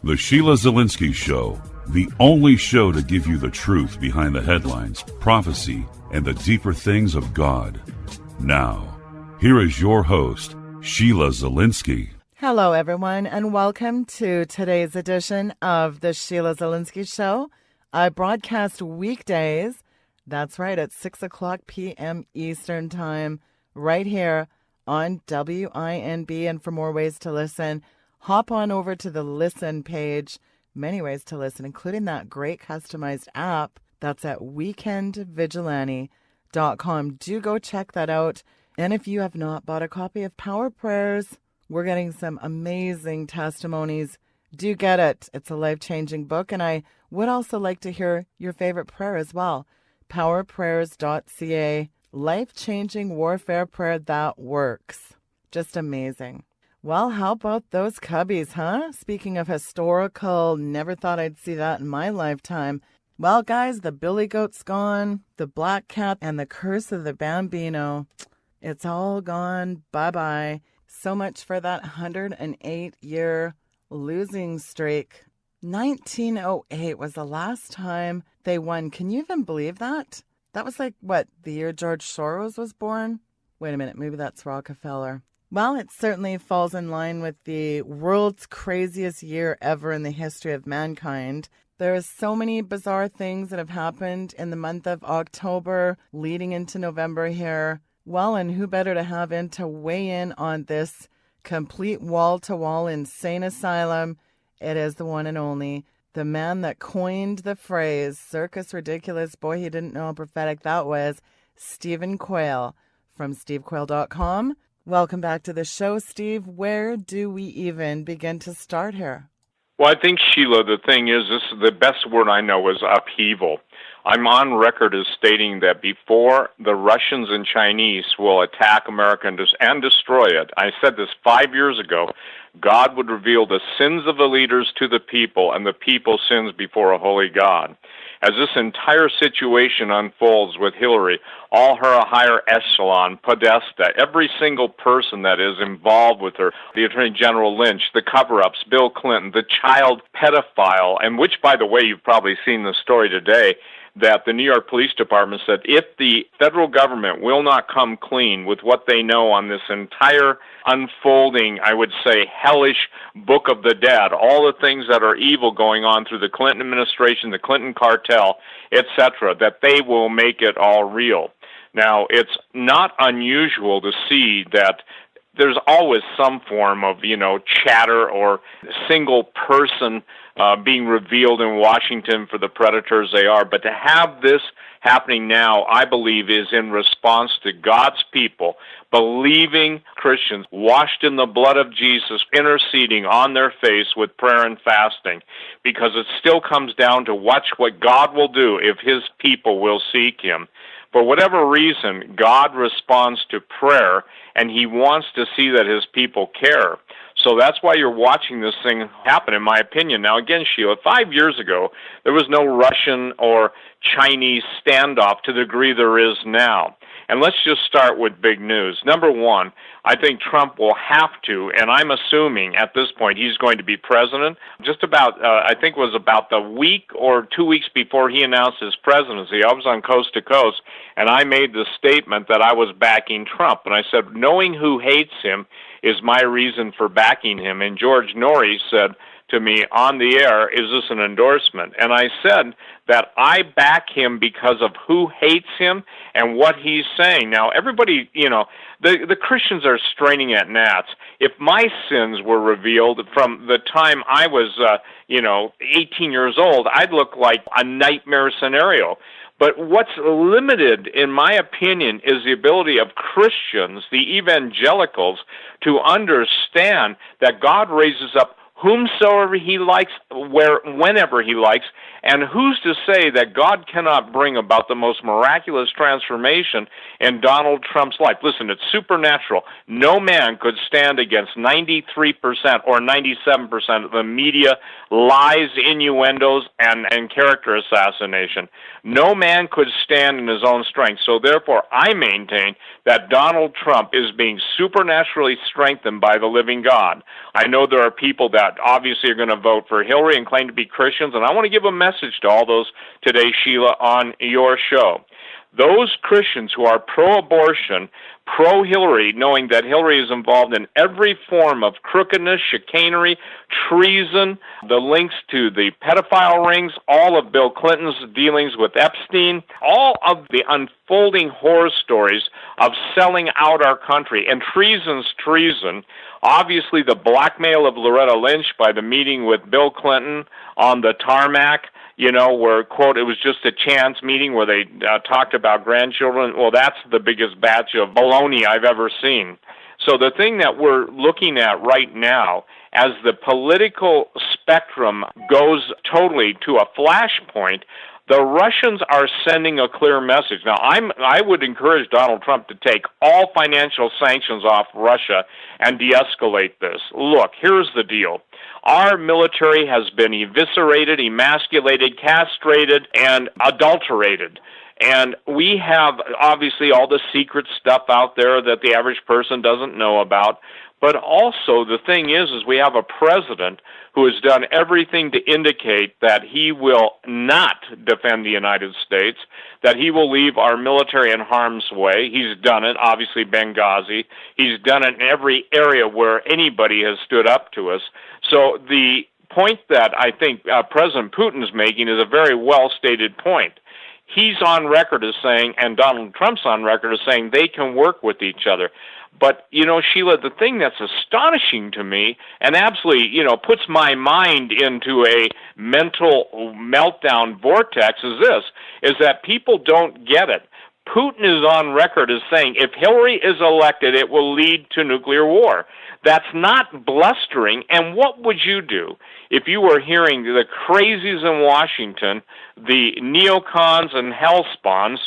The Sheila Zilinsky Show, the only show to give you the truth behind the headlines, prophecy, and the deeper things of God. Now, here is your host, Sheila Zilinsky. Hello, everyone, and welcome to today's edition of the Sheila Zilinsky Show. I broadcast weekdays, that's right, at 6 o'clock p.m. Eastern Time, right here on WINB. And for more ways to listen, hop on over to the Listen page. Many ways to listen, including that great customized app that's at weekendvigilante.com. Do go check that out. And if you have not bought a copy of Power Prayers, we're getting some amazing testimonies. Do get it. It's a life-changing book, and I would also like to hear your favorite prayer as well. Powerprayers.ca, life-changing warfare prayer that works. Just amazing. Well, how about those Cubbies, huh? Speaking of historical, never thought I'd see that in my lifetime. Well, guys, the Billy Goat's gone, the Black Cat, and the Curse of the Bambino. It's all gone. Bye-bye. So much for that 108-year losing streak. 1908 was the last time they won. Can you even believe that? That was like, what, the year George Soros was born? Wait a minute, maybe that's Rockefeller. Well, it certainly falls in line with the world's craziest year ever in the history of mankind. There are so many bizarre things that have happened in the month of October leading into November here. Well, and who better to have in to weigh in on this complete wall-to-wall insane asylum? It is the one and only, the man that coined the phrase circus ridiculous. Boy, he didn't know how prophetic that was. Stephen Quayle from stevequayle.com. Welcome back to the show, Steve. Where do we even begin to start here? Well, I think, Sheila, the thing is, this is the best word I know is upheaval. I'm on record as stating that before the Russians and Chinese will attack America and destroy it, I said this 5 years ago, God would reveal the sins of the leaders to the people and the people's sins before a holy God. As this entire situation unfolds with Hillary, all her higher echelon, Podesta, every single person that is involved with her, the Attorney General Lynch, the cover-ups, Bill Clinton, the child pedophile, and which, by the way, you've probably seen the story today, that the New York Police Department said if the federal government will not come clean with what they know on this entire unfolding, I would say, hellish book of the dead, all the things that are evil going on through the Clinton administration, the Clinton cartel, etc., that they will make it all real. Now, it's not unusual to see that there's always some form of, chatter or single person being revealed in Washington for the predators they are. But to have this happening now, I believe, is in response to God's people, believing Christians, washed in the blood of Jesus, interceding on their face with prayer and fasting, because it still comes down to watch what God will do if His people will seek Him. For whatever reason, God responds to prayer, and He wants to see that His people care. So that's why you're watching this thing happen, in my opinion. Now, again, Sheila, 5 years ago, there was no Russian or Chinese standoff to the degree there is now. And let's just start with big news. Number one, I think Trump will have to, and I'm assuming at this point he's going to be president. Just about, I think it was about the week or 2 weeks before he announced his presidency, I was on Coast to Coast, and I made the statement that I was backing Trump. And I said, knowing who hates him is my reason for backing him. And George Norrie said, to me on the air, is this an endorsement? And I said that I back him because of who hates him and what he's saying. Now, everybody, the Christians are straining at gnats. If my sins were revealed from the time I was, 18 years old, I'd look like a nightmare scenario. But what's limited, in my opinion, is the ability of Christians, the evangelicals, to understand that God raises up whomsoever he likes, whenever he likes, and who's to say that God cannot bring about the most miraculous transformation in Donald Trump's life? Listen, it's supernatural. No man could stand against 93% or 97% of the media lies, innuendos, and character assassination. No man could stand in his own strength. So therefore, I maintain that Donald Trump is being supernaturally strengthened by the living God. I know there are people that obviously are going to vote for Hillary and claim to be Christians, and I want to give a message to all those today, Sheila, on your show. Those Christians who are pro-abortion, pro-Hillary, knowing that Hillary is involved in every form of crookedness, chicanery, treason, the links to the pedophile rings, all of Bill Clinton's dealings with Epstein, all of the unfolding horror stories of selling out our country, and treason's treason. Obviously, the blackmail of Loretta Lynch by the meeting with Bill Clinton on the tarmac, where, quote, it was just a chance meeting where they talked about grandchildren. Well, that's the biggest batch of baloney I've ever seen. So the thing that we're looking at right now, as the political spectrum goes totally to a flashpoint, the Russians are sending a clear message. Now, I would encourage Donald Trump to take all financial sanctions off Russia and de-escalate this. Look, here's the deal. Our military has been eviscerated, emasculated, castrated, and adulterated. And we have, obviously, all the secret stuff out there that the average person doesn't know about. But also, the thing is we have a president who has done everything to indicate that he will not defend the United States, that he will leave our military in harm's way. He's done it, obviously, Benghazi. He's done it in every area where anybody has stood up to us. So the point that I think President Putin is making is a very well-stated point. He's on record as saying, and Donald Trump's on record as saying, they can work with each other. But, Sheila, the thing that's astonishing to me and absolutely, puts my mind into a mental meltdown vortex is that people don't get it. Putin is on record as saying if Hillary is elected, it will lead to nuclear war. That's not blustering. And what would you do if you were hearing the crazies in Washington, the neocons and hellspawns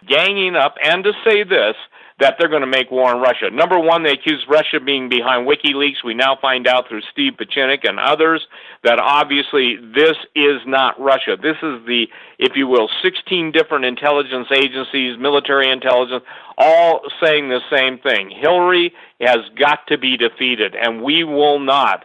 ganging up, and to say this, that they're going to make war on Russia? Number one, they accuse Russia of being behind WikiLeaks. We now find out through Steve Pachinik and others that obviously this is not Russia. This is the, if you will, 16 different intelligence agencies, military intelligence, all saying the same thing. Hillary has got to be defeated, and we will not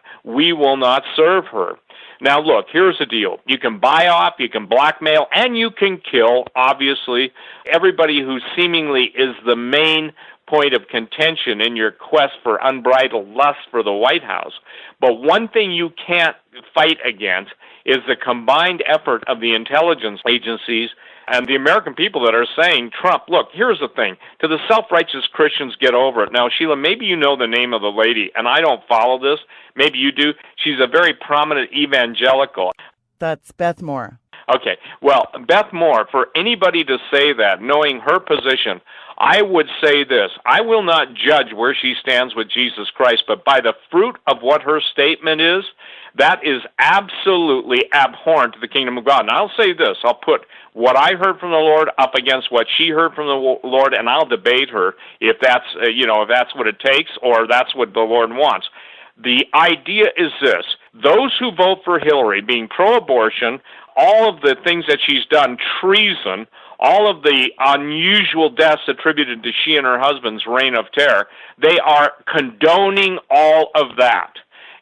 serve her. Now, look, here's the deal. You can buy off, you can blackmail, and you can kill, obviously, everybody who seemingly is the main point of contention in your quest for unbridled lust for the White House. But one thing you can't fight against is the combined effort of the intelligence agencies and the American people that are saying, Trump, look, here's the thing. To the self-righteous Christians, get over it. Now, Sheila, maybe you know the name of the lady, and I don't follow this. Maybe you do. She's a very prominent evangelical. That's Beth Moore. Okay. Well, Beth Moore, for anybody to say that, knowing her position, I would say this. I will not judge where she stands with Jesus Christ, but by the fruit of what her statement is, that is absolutely abhorrent to the kingdom of God. And I'll say this. I'll put what I heard from the Lord up against what she heard from the Lord, and I'll debate her if that's, if that's what it takes or that's what the Lord wants. The idea is this. Those who vote for Hillary, being pro-abortion, all of the things that she's done, treason, all of the unusual deaths attributed to she and her husband's reign of terror, they are condoning all of that.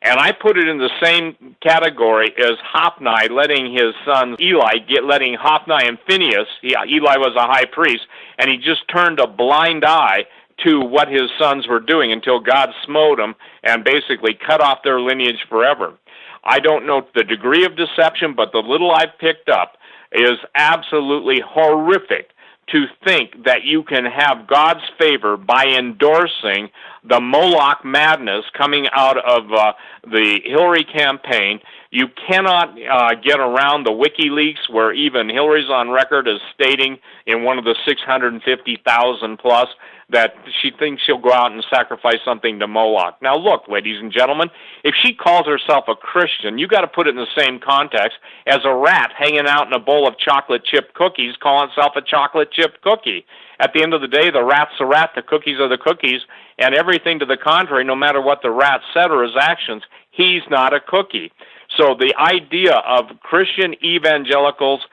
And I put it in the same category as Hophni letting his son Eli, letting Hophni and Phinehas, Eli was a high priest, and he just turned a blind eye to what his sons were doing until God smote them and basically cut off their lineage forever. I don't know the degree of deception, but the little I've picked up is absolutely horrific to think that you can have God's favor by endorsing the Moloch madness coming out of the Hillary campaign. You cannot get around the WikiLeaks, where even Hillary's on record as stating in one of the 650,000 plus that she thinks she'll go out and sacrifice something to Moloch. Now look, ladies and gentlemen, if she calls herself a Christian, you got to put it in the same context as a rat hanging out in a bowl of chocolate chip cookies calling itself a chocolate chip cookie. At the end of the day, the rat's the rat, the cookies are the cookies, and everything to the contrary, no matter what the rat said or his actions, he's not a cookie. So the idea of Christian evangelicals,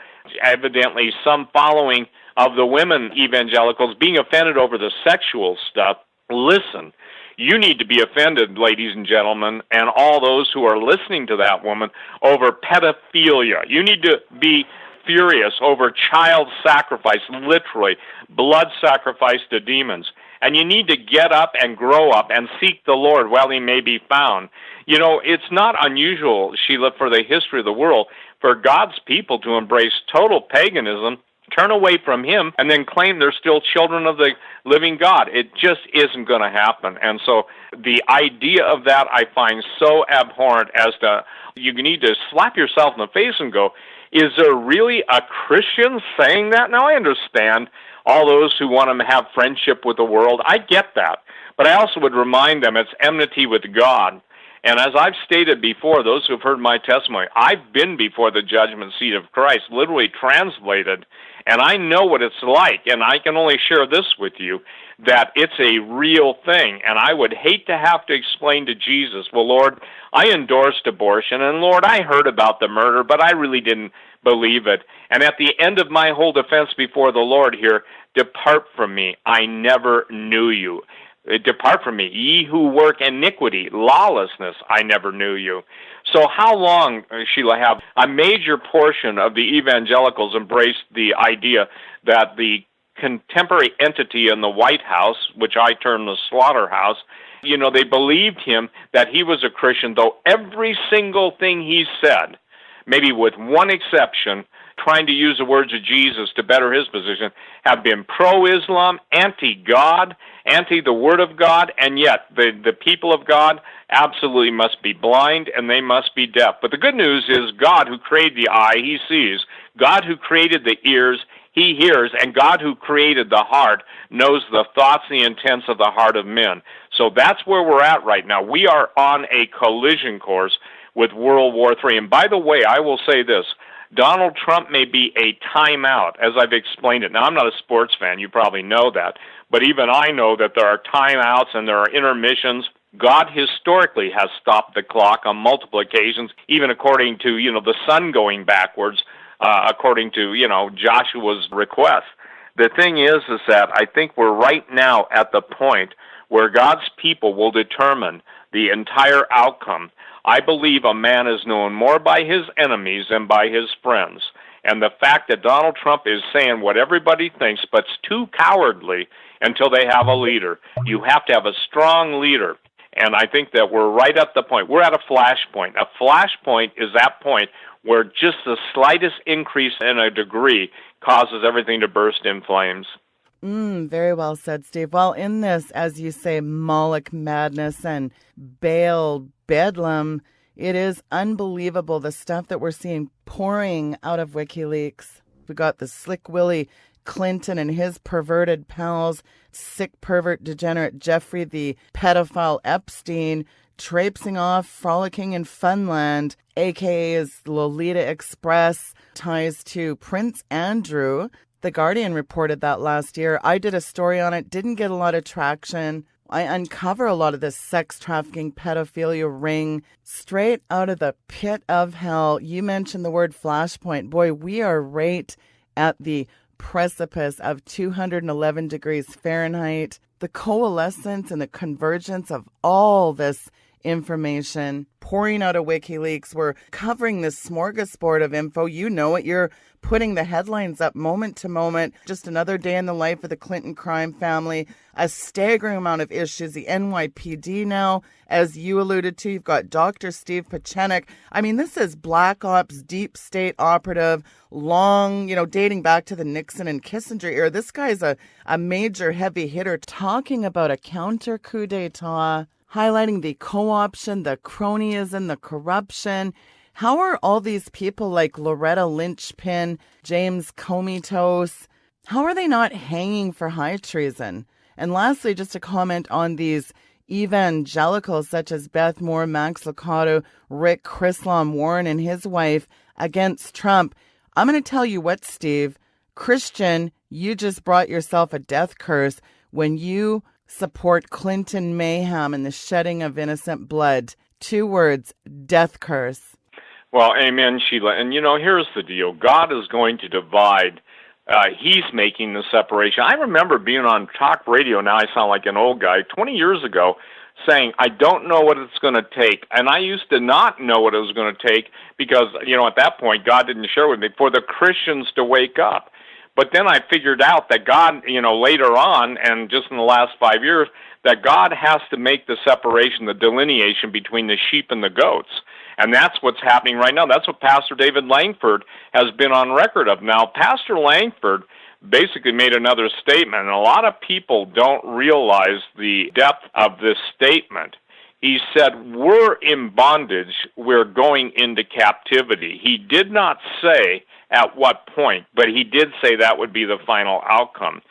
evidently some following of the women evangelicals, being offended over the sexual stuff, listen, you need to be offended, ladies and gentlemen, and all those who are listening to that woman, over pedophilia. You need to be furious over child sacrifice, literally, blood sacrifice to demons. And you need to get up and grow up and seek the Lord while he may be found. You know, it's not unusual, Sheila, for the history of the world, for God's people to embrace total paganism, turn away from him, and then claim they're still children of the living God. It just isn't going to happen. And so the idea of that I find so abhorrent as to, you need to slap yourself in the face and go, is there really a Christian saying that? Now, I understand all those who want to have friendship with the world. I get that. But I also would remind them it's enmity with God. And as I've stated before, those who have heard my testimony, I've been before the judgment seat of Christ, literally translated, and I know what it's like, and I can only share this with you, that it's a real thing. And I would hate to have to explain to Jesus, well, Lord, I endorsed abortion, and Lord, I heard about the murder, but I really didn't believe it. And at the end of my whole defense before the Lord here, depart from me, I never knew you. Depart from me, ye who work iniquity, lawlessness, I never knew you. So how long, Sheila, have a major portion of the evangelicals embraced the idea that the contemporary entity in the White House, which I term the slaughterhouse, you know, they believed him that he was a Christian, though every single thing he said, maybe with one exception, trying to use the words of Jesus to better his position, have been pro-Islam, anti-God, anti the Word of God, and yet the people of God absolutely must be blind and they must be deaf. But the good news is God who created the eye, he sees. God who created the ears, he hears. And God who created the heart knows the thoughts and the intents of the heart of men. So that's where we're at right now. We are on a collision course with World War III. And by the way, I will say this, Donald Trump may be a timeout, as I've explained it. Now, I'm not a sports fan. You probably know that. But even I know that there are timeouts and there are intermissions. God historically has stopped the clock on multiple occasions, even according to, the sun going backwards, according to, Joshua's request. The thing is that I think we're right now at the point where God's people will determine the entire outcome. I believe a man is known more by his enemies than by his friends. And the fact that Donald Trump is saying what everybody thinks, but it's too cowardly until they have a leader. You have to have a strong leader. And I think that we're right at the point. We're at a flashpoint. A flashpoint is that point where just the slightest increase in a degree causes everything to burst in flames. Very well said, Steve. Well, in this, as you say, Moloch madness and Baal bedlam, it is unbelievable the stuff that we're seeing pouring out of WikiLeaks. We got the Slick Willie Clinton and his perverted pals, sick pervert degenerate Jeffrey the pedophile Epstein, traipsing off, frolicking in Funland, a.k.a. Lolita Express, ties to Prince Andrew. The Guardian reported that last year. I did a story on it, didn't get a lot of traction. I uncover a lot of this sex trafficking pedophilia ring straight out of the pit of hell. You mentioned the word flashpoint. Boy, we are right at the precipice of 211 degrees Fahrenheit. The coalescence and the convergence of all this information, pouring out of WikiLeaks. We're covering this smorgasbord of info. You know it. You're putting the headlines up moment to moment. Just another day in the life of the Clinton crime family. A staggering amount of issues. The NYPD now, as you alluded to, you've got Dr. Steve Pieczenik. I mean, this is Black Ops, deep state operative, long, dating back to the Nixon and Kissinger era. This guy's a major heavy hitter, talking about a counter coup d'etat, highlighting the co-option, the cronyism, the corruption. How are all these people like Loretta Lynchpin, James Comitos, how are they not hanging for high treason? And lastly, just a comment on these evangelicals such as Beth Moore, Max Lucado, Rick Chrislam Warren and his wife against Trump. I'm going to tell you what, Steve, Christian, you just brought yourself a death curse when you support Clinton mayhem and the shedding of innocent blood. 2 words, death curse. Well, amen, Sheila. And, here's the deal. God is going to divide. He's making the separation. I remember being on talk radio, now I sound like an old guy, 20 years ago, saying, I don't know what it's going to take. And I used to not know what it was going to take because, at that point, God didn't share with me, for the Christians to wake up. But then I figured out that God, later on, and just in the last 5 years, that God has to make the separation, the delineation between the sheep and the goats. And that's what's happening right now. That's what Pastor David Langford has been on record of. Now, Pastor Langford basically made another statement, and a lot of people don't realize the depth of this statement. He said, we're in bondage, we're going into captivity. He did not say at what point, but he did say that would be the final outcome.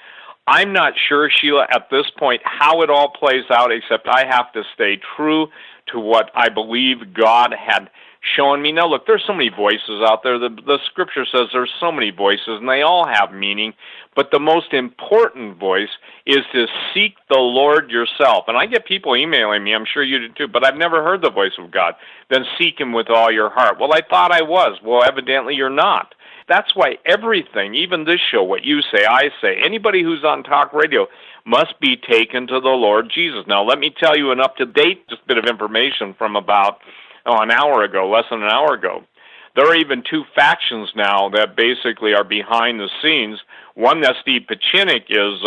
I'm not sure, Sheila, at this point how it all plays out, except I have to stay true to what I believe God had shown me. Now, look, there's so many voices out there. The scripture says there's so many voices, and they all have meaning. But the most important voice is to seek the Lord yourself. And I get people emailing me, I'm sure you do too, but I've never heard the voice of God. Then seek Him with all your heart. Well, I thought I was. Well, evidently you're not. That's why everything, even this show, what you say, I say, anybody who's on talk radio must be taken to the Lord Jesus. Now, let me tell you an up-to-date just bit of information from about an hour ago, less than an hour ago. There are even 2 factions now that basically are behind the scenes. One that Steve Pieczenik is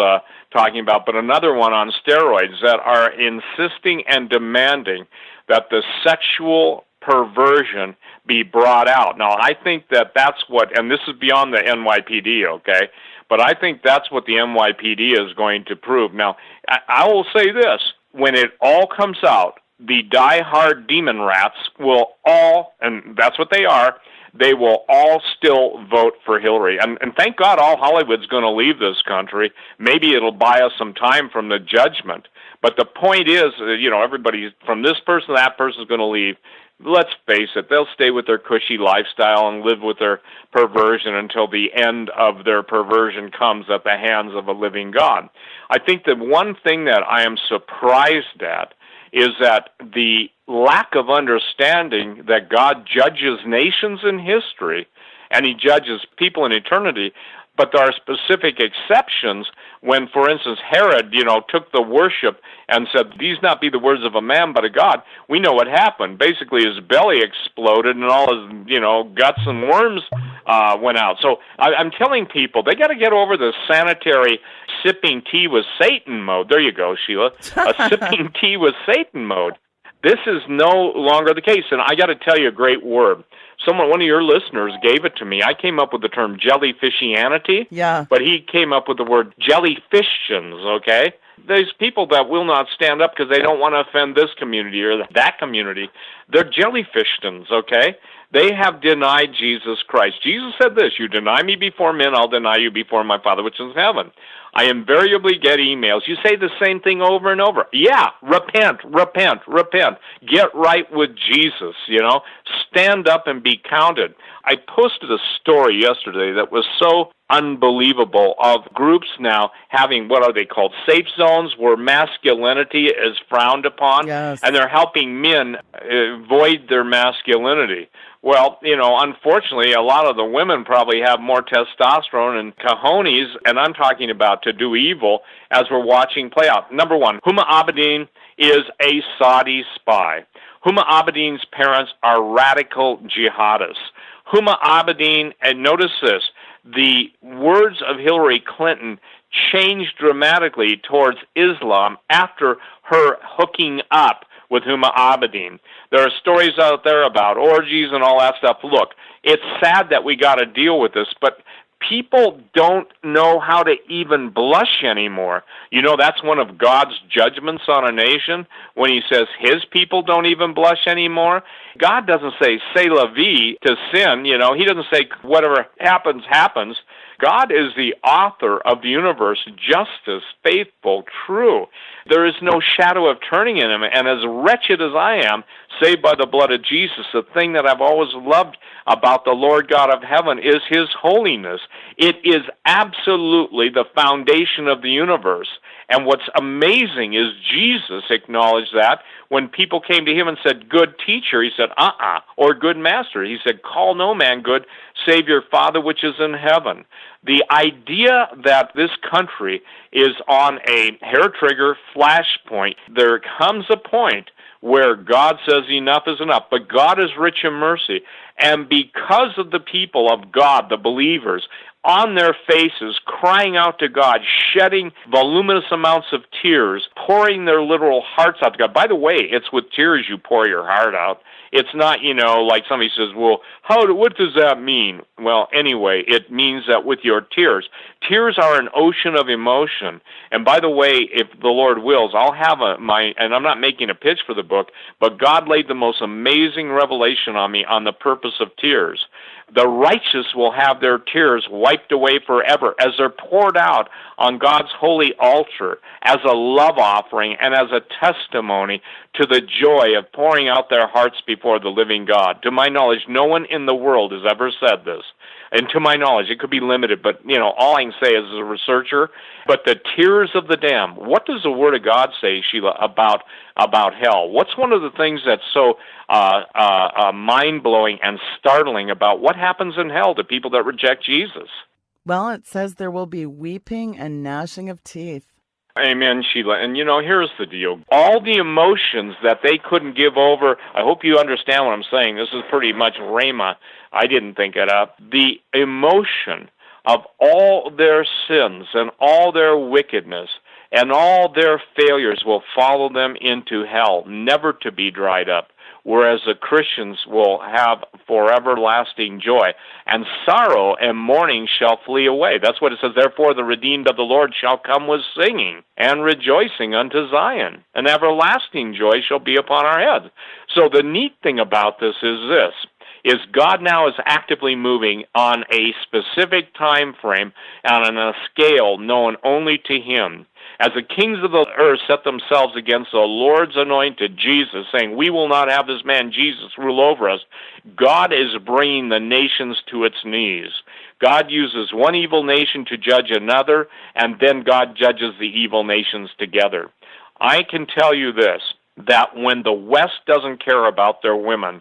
talking about, but another one on steroids that are insisting and demanding that the sexual perversion be brought out. Now, I think that's what, and this is beyond the NYPD, okay? But I think that's what the NYPD is going to prove. Now, I will say this. When it all comes out, the die-hard demon rats will all, and that's what they are, they will all still vote for Hillary. And thank God all Hollywood's going to leave this country. Maybe it'll buy us some time from the judgment. But the point is, everybody from this person to that person is going to leave. Let's face it, they'll stay with their cushy lifestyle and live with their perversion until the end of their perversion comes at the hands of a living God. I think that one thing that I am surprised at is that the lack of understanding that God judges nations in history and He judges people in eternity, but there are specific exceptions when, for instance, Herod, took the worship and said, these not be the words of a man, but a God. We know what happened. Basically, his belly exploded and all his, guts and worms went out. So I'm telling people, they got to get over the sanitary sipping tea with Satan mode. There you go, Sheila. A sipping tea with Satan mode. This is no longer the case. And I got to tell you a great word. One of your listeners gave it to me. I came up with the term jellyfishianity, but he came up with the word jellyfishtions, okay? There's people that will not stand up because they don't want to offend this community or that community. They're jellyfishtions, okay? They have denied Jesus Christ. Jesus said this, you deny me before men, I'll deny you before my Father which is in heaven. I invariably get emails. You say the same thing over and over. Yeah, repent, repent, repent. Get right with Jesus, Stand up and be counted. I posted a story yesterday that was so unbelievable of groups now having, what are they called, safe zones where masculinity is frowned upon, yes. And they're helping men void their masculinity. Well, unfortunately, a lot of the women probably have more testosterone and cojones, and I'm talking about to do evil, as we're watching play out. Number one, Huma Abedin is a Saudi spy. Huma Abedin's parents are radical jihadists. Huma Abedin, and notice this, the words of Hillary Clinton changed dramatically towards Islam after her hooking up with Huma Abedin. There are stories out there about orgies and all that stuff. Look, it's sad that we got to deal with this, but people don't know how to even blush anymore. You know, that's one of God's judgments on a nation, when he says his people don't even blush anymore. God doesn't say, c'est la vie, to sin. You know, he doesn't say whatever happens, happens. God is the author of the universe, justice, faithful, true. There is no shadow of turning in him. And as wretched as I am, saved by the blood of Jesus, the thing that I've always loved about the Lord God of heaven is his holiness. It is absolutely the foundation of the universe. And what's amazing is Jesus acknowledged that when people came to him and said, good teacher, he said, or good master. He said, call no man good, save your Father which is in heaven. The idea that this country is on a hair-trigger flashpoint, there comes a point where God says enough is enough, but God is rich in mercy. And because of the people of God, the believers, on their faces, crying out to God, shedding voluminous amounts of tears, pouring their literal hearts out to God. By the way, it's with tears you pour your heart out. It's not, you know, like somebody says, well, what does that mean? Well, anyway, it means that with your tears. Tears are an ocean of emotion. And by the way, if the Lord wills, I'll have and I'm not making a pitch for the book, but God laid the most amazing revelation on me on the purpose of tears. The righteous will have their tears wiped away forever as they're poured out on God's holy altar as a love offering and as a testimony to the joy of pouring out their hearts before the living God. To my knowledge, no one in the world has ever said this. And to my knowledge, it could be limited, but, you know, all I can say as a researcher, but the tears of the damned. What does the Word of God say, Sheila, about hell? What's one of the things that's so mind-blowing and startling about what happens in hell to people that reject Jesus? Well, it says there will be weeping and gnashing of teeth. Amen, Sheila. And, you know, here's the deal. All the emotions that they couldn't give over, I hope you understand what I'm saying. This is pretty much rhema. I didn't think it up. The emotion of all their sins and all their wickedness and all their failures will follow them into hell, never to be dried up, whereas the Christians will have for everlasting joy. And sorrow and mourning shall flee away. That's what it says. Therefore the redeemed of the Lord shall come with singing and rejoicing unto Zion. And everlasting joy shall be upon our heads. So the neat thing about this is God now is actively moving on a specific time frame and on a scale known only to him. As the kings of the earth set themselves against the Lord's anointed, Jesus, saying, we will not have this man Jesus rule over us, God is bringing the nations to its knees. God uses one evil nation to judge another, and then God judges the evil nations together. I can tell you this, that when the West doesn't care about their women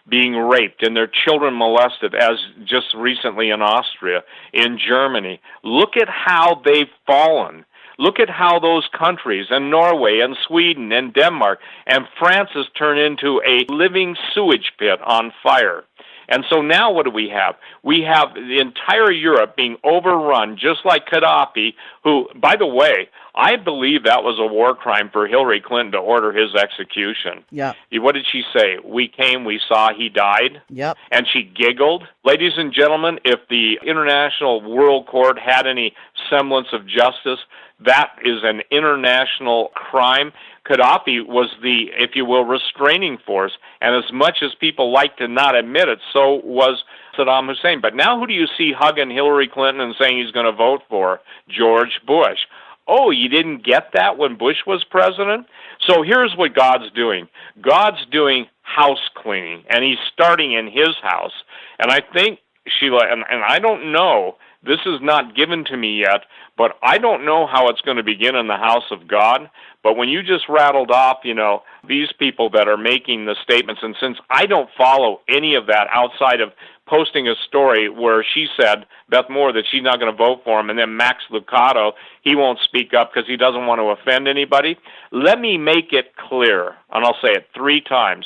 being raped and their children molested, as just recently in Austria, in Germany, look at how they've fallen. Look at how those countries, and Norway, and Sweden, and Denmark, and France has turned into a living sewage pit on fire. And so now what do we have? We have the entire Europe being overrun, just like Gaddafi, who, by the way, I believe that was a war crime for Hillary Clinton to order his execution. Yeah. What did she say? We came, we saw, he died. Yep. And she giggled. Ladies and gentlemen, if the International World Court had any semblance of justice, that is an international crime. Gaddafi was the, if you will, restraining force, and as much as people like to not admit it, so was Saddam Hussein. But now who do you see hugging Hillary Clinton and saying he's going to vote for? George Bush. Oh, you didn't get that when Bush was president? So here's what God's doing. God's doing house cleaning, and he's starting in his house. And I think, Sheila, and I don't know, this is not given to me yet, but I don't know how it's going to begin in the house of God. But when you just rattled off, you know, these people that are making the statements, and since I don't follow any of that outside of posting a story where she said, Beth Moore, that she's not going to vote for him, and then Max Lucado, he won't speak up because he doesn't want to offend anybody. Let me make it clear, and I'll say it 3 times.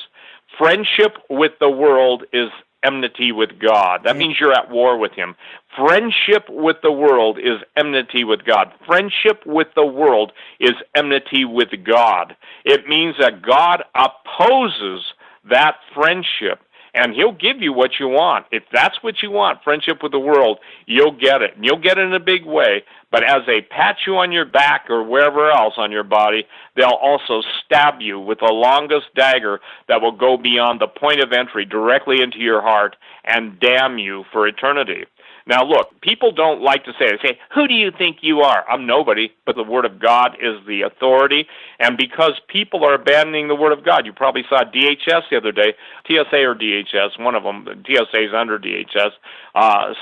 Friendship with the world is enmity with God. That means you're at war with him. Friendship with the world is enmity with God. Friendship with the world is enmity with God. It means that God opposes that friendship, and he'll give you what you want. If that's what you want, friendship with the world, you'll get it. And you'll get it in a big way. But as they pat you on your back or wherever else on your body, they'll also stab you with the longest dagger that will go beyond the point of entry directly into your heart and damn you for eternity. Now, look, people don't like to say it. They say, who do you think you are? I'm nobody, but the Word of God is the authority. And because people are abandoning the Word of God, you probably saw DHS the other day, TSA or DHS, one of them, TSA is under DHS,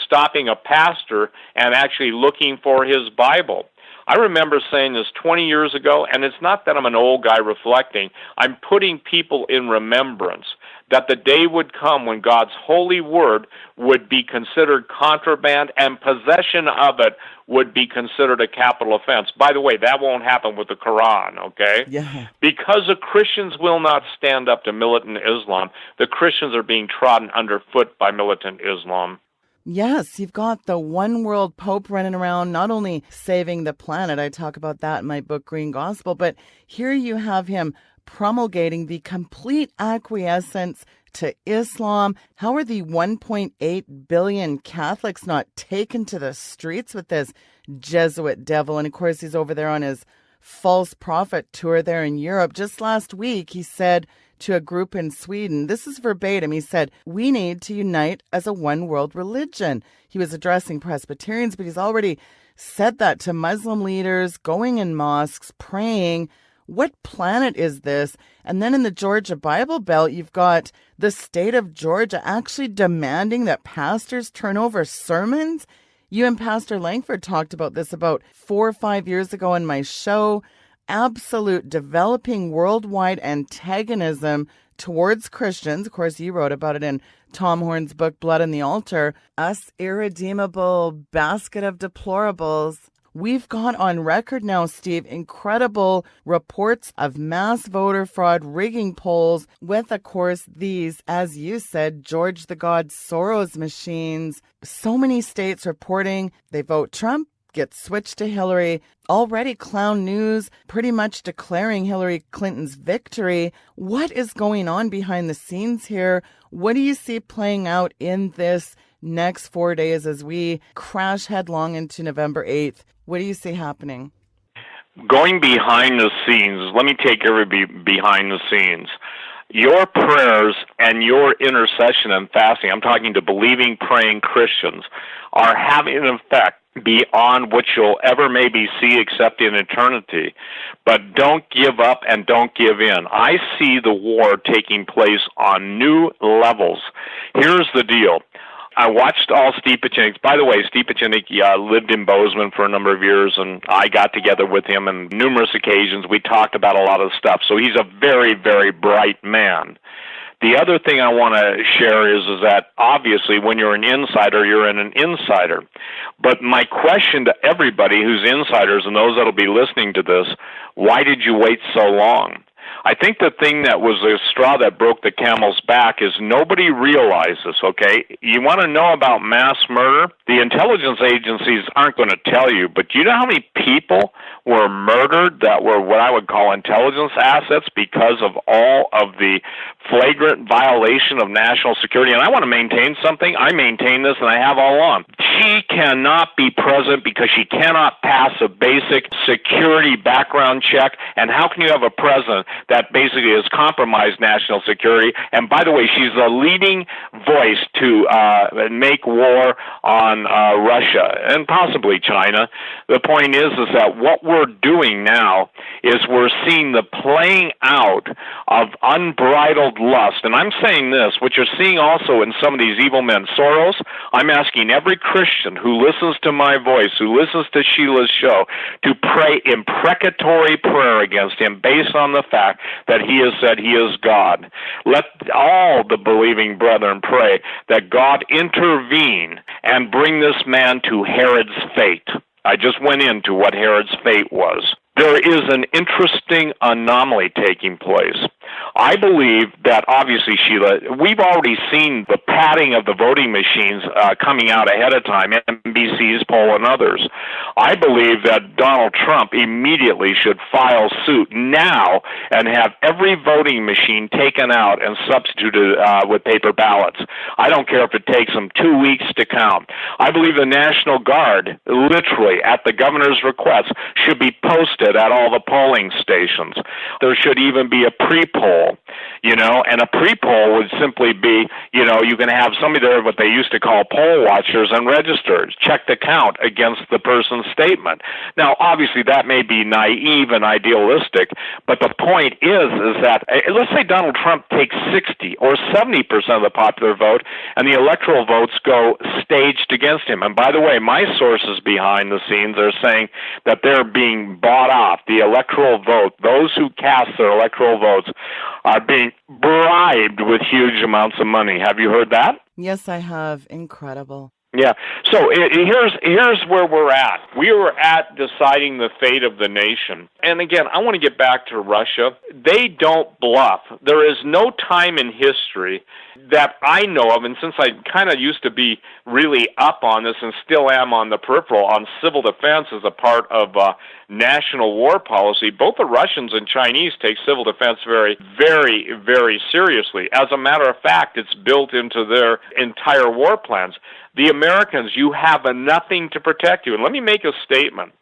stopping a pastor and actually looking for his Bible. I remember saying this 20 years ago, and it's not that I'm an old guy reflecting. I'm putting people in remembrance that the day would come when God's holy word would be considered contraband and possession of it would be considered a capital offense. By the way, that won't happen with the Quran, okay? Yeah. Because the Christians will not stand up to militant Islam, the Christians are being trodden underfoot by militant Islam. Yes, you've got the one world pope running around, not only saving the planet, I talk about that in my book, Green Gospel, but here you have him promulgating the complete acquiescence to Islam. How are the 1.8 billion Catholics not taken to the streets with this Jesuit devil? And of course, he's over there on his false prophet tour there in Europe. Just last week, he said to a group in Sweden, this is verbatim, he said, we need to unite as a one world religion. He was addressing Presbyterians, but he's already said that to Muslim leaders, going in mosques, praying. What planet is this? And then in the Georgia Bible Belt, you've got the state of Georgia actually demanding that pastors turn over sermons. You and Pastor Langford talked about this about 4 or 5 years ago in my show. Absolute developing worldwide antagonism towards Christians. Of course, you wrote about it in Tom Horn's book, Blood on the Altar. Us irredeemable basket of deplorables. We've got on record now, Steve, incredible reports of mass voter fraud, rigging polls with, of course, these, as you said, George the God Soros machines. So many states reporting they vote Trump, gets switched to Hillary. Already Clown News pretty much declaring Hillary Clinton's victory. What is going on behind the scenes here? What do you see playing out in this next 4 days as we crash headlong into November 8th? What do you see happening? Going behind the scenes, let me take everybody behind the scenes. Your prayers and your intercession and fasting, I'm talking to believing, praying Christians, are having an effect beyond what you'll ever maybe see except in eternity. But don't give up and don't give in. I see the war taking place on new levels. Here's the deal. I watched all Steve Pieczenik. By the way, Steve Pieczenik lived in Bozeman for a number of years, and I got together with him on numerous occasions. We talked about a lot of stuff. So he's a very, very bright man. The other thing I want to share is that obviously when you're an insider, you're an insider. But my question to everybody who's insiders and those that will be listening to this, why did you wait so long? I think the thing that was the straw that broke the camel's back is nobody realizes, okay? You want to know about mass murder? The intelligence agencies aren't going to tell you, but do you know how many people were murdered that were what I would call intelligence assets because of all of the flagrant violation of national security? And I want to maintain something. I maintain this, and I have all along. She cannot be president because she cannot pass a basic security background check. And how can you have a president that basically has compromised national security? And by the way, she's the leading voice to make war on Russia and possibly China. The point is that what we're doing now is we're seeing the playing out of unbridled lust. And I'm saying this, what you're seeing also in some of these evil men, Soros, I'm asking every Christian Christian who listens to my voice, who listens to Sheila's show, to pray imprecatory prayer against him based on the fact that he has said he is God. Let all the believing brethren pray that God intervene and bring this man to Herod's fate. I just went into what Herod's fate was. There is an interesting anomaly taking place. I believe that, obviously, Sheila, we've already seen the padding of the voting machines coming out ahead of time, NBC's poll and others. I believe that Donald Trump immediately should file suit now and have every voting machine taken out and substituted with paper ballots. I don't care if it takes them 2 weeks to count. I believe the National Guard, literally, at the governor's request, should be posted at all the polling stations. There should even be a pre-poll, and a pre-poll would simply be, you can have somebody there, what they used to call poll watchers and registered, check the count against the person's statement. Now, obviously, that may be naive and idealistic, but the point is that, let's say Donald Trump takes 60 or 70% of the popular vote, and the electoral votes go staged against him. And by the way, my sources behind the scenes are saying that they're being bought off. The electoral vote, those who cast their electoral votes, are being bribed with huge amounts of money. Have you heard that? Yes, I have. Incredible. Yeah. So here's where we're at. We were at deciding the fate of the nation. And again, I want to get back to Russia. They don't bluff. There is no time in history that I know of, and since I kind of used to be really up on this and still am on the peripheral on civil defense as a part of national war policy, both the Russians and Chinese take civil defense very, very, very seriously. As a matter of fact, it's built into their entire war plans. The Americans, you have nothing to protect you. And let me make a statement.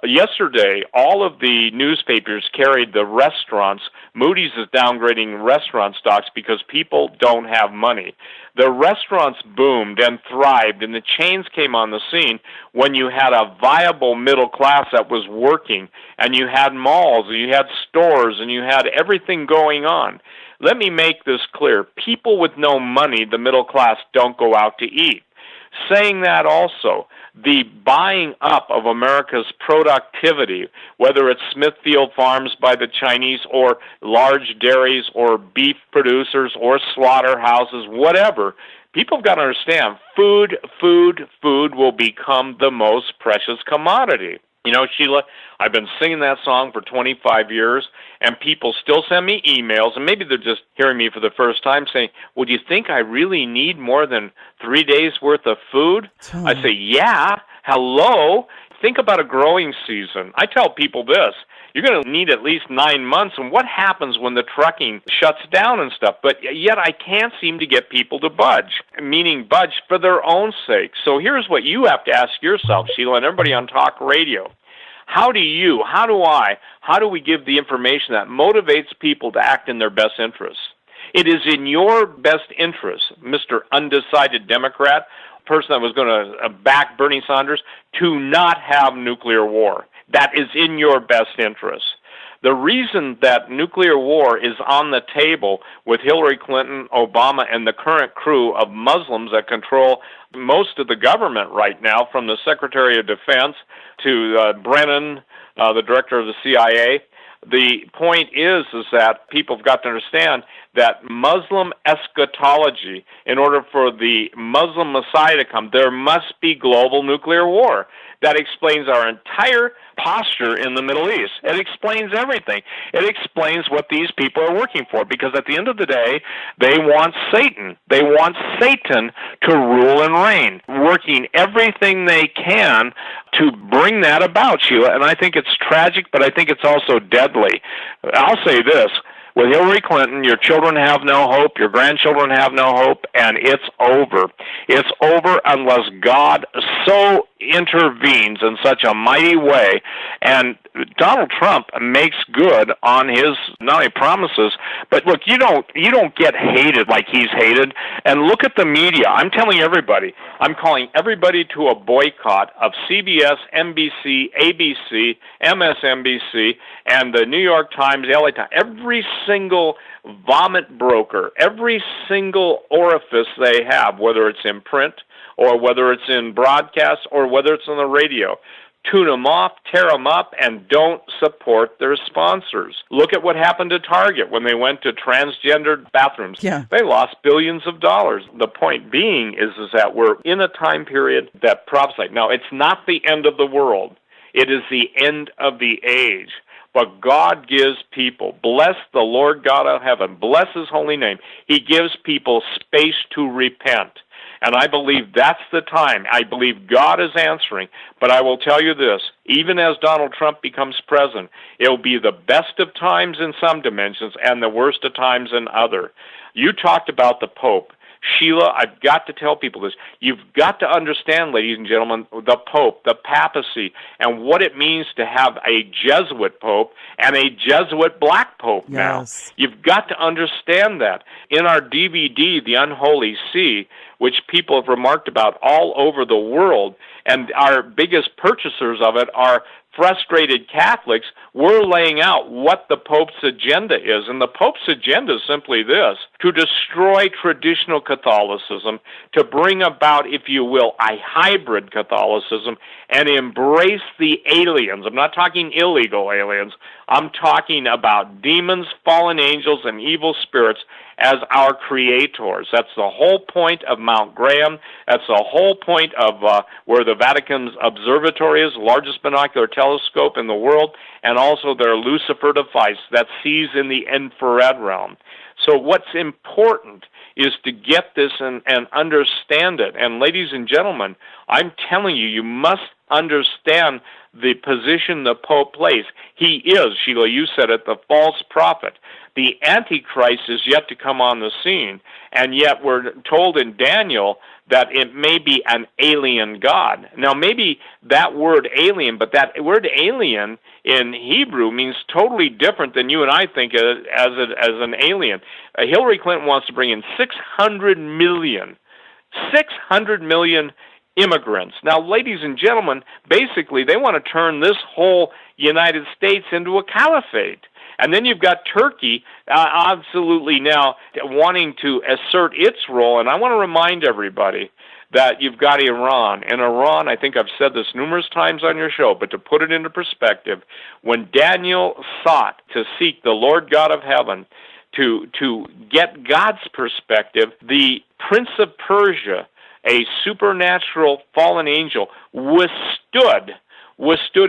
Yesterday, all of the newspapers carried the restaurants. Moody's is downgrading restaurant stocks because people don't have money. The restaurants boomed and thrived, and the chains came on the scene when you had a viable middle class that was working, and you had malls, and you had stores, and you had everything going on. Let me make this clear. People with no money, the middle class, don't go out to eat. Saying that also, the buying up of America's productivity, whether it's Smithfield Farms by the Chinese or large dairies or beef producers or slaughterhouses, whatever, people have got to understand food will become the most precious commodity. Sheila, I've been singing that song for 25 years, and people still send me emails, and maybe they're just hearing me for the first time saying, well, do you think I really need more than 3 days' worth of food? I say, yeah, hello. Think about a growing season. I tell people this. You're going to need at least 9 months, and what happens when the trucking shuts down and stuff? But yet I can't seem to get people to budge, meaning budge for their own sake. So here's what you have to ask yourself, Sheila, and everybody on talk radio. How do we give the information that motivates people to act in their best interests? It is in your best interest, Mr. Undecided Democrat, person that was going to back Bernie Sanders, to not have nuclear war. That is in your best interest. The reason that nuclear war is on the table with Hillary Clinton, Obama, and the current crew of Muslims that control most of the government right now, from the Secretary of Defense to Brennan, the director of the CIA, the point is that people have got to understand that Muslim eschatology, in order for the Muslim Messiah to come, there must be global nuclear war. That explains our entire posture in the Middle East. It explains everything. It explains what these people are working for, because at the end of the day, they want Satan. They want Satan to rule and reign, working everything they can to bring that about, Sheila. And I think it's tragic, but I think it's also deadly. I'll say this. With Hillary Clinton, your children have no hope, your grandchildren have no hope, and it's over. It's over unless God so intervenes in such a mighty way. And Donald Trump makes good on his, not only promises, but look, you don't get hated like he's hated. And look at the media. I'm telling everybody, I'm calling everybody to a boycott of CBS, NBC, ABC, MSNBC, and the New York Times, the LA Times. Every single vomit broker, every single orifice they have, whether it's in print or whether it's in broadcast, or whether it's on the radio. Tune them off, tear them up, and don't support their sponsors. Look at what happened to Target when they went to transgendered bathrooms. Yeah. They lost billions of dollars. The point being is that we're in a time period that prophesied. Now, it's not the end of the world. It is the end of the age. But God gives people, bless the Lord God of heaven, bless his holy name. He gives people space to repent. And I believe that's the time. I believe God is answering. But I will tell you this, even as Donald Trump becomes president, it will be the best of times in some dimensions and the worst of times in other. You talked about the Pope. Sheila, I've got to tell people this. You've got to understand, ladies and gentlemen, the Pope, the papacy, and what it means to have a Jesuit Pope and a Jesuit Black Pope now. Yes. You've got to understand that. In our DVD, The Unholy See, which people have remarked about all over the world, and our biggest purchasers of it are frustrated Catholics, we're laying out what the Pope's agenda is. And the Pope's agenda is simply this: to destroy traditional Catholicism, to bring about, if you will, a hybrid Catholicism, and embrace the aliens. I'm not talking illegal aliens. I'm talking about demons, fallen angels, and evil spirits as our creators. That's the whole point of Mount Graham. That's the whole point of where the Vatican's observatory is, the largest binocular telescope in the world, and also their Lucifer device that sees in the infrared realm. So what's important is to get this and understand it. And ladies and gentlemen, I'm telling you, you must understand the position the Pope plays. He is, Sheila, you said it, the false prophet. The Antichrist is yet to come on the scene, and yet we're told in Daniel that it may be an alien god. Now, maybe that word alien, but that word alien in Hebrew means totally different than you and I think as an alien. Hillary Clinton wants to bring in 600 million immigrants. Now, ladies and gentlemen, basically they want to turn this whole United States into a caliphate. And then you've got Turkey absolutely now wanting to assert its role. And I want to remind everybody that you've got Iran. And Iran, I think I've said this numerous times on your show, but to put it into perspective, when Daniel sought to seek the Lord God of heaven to get God's perspective, the Prince of Persia, a supernatural fallen angel, withstood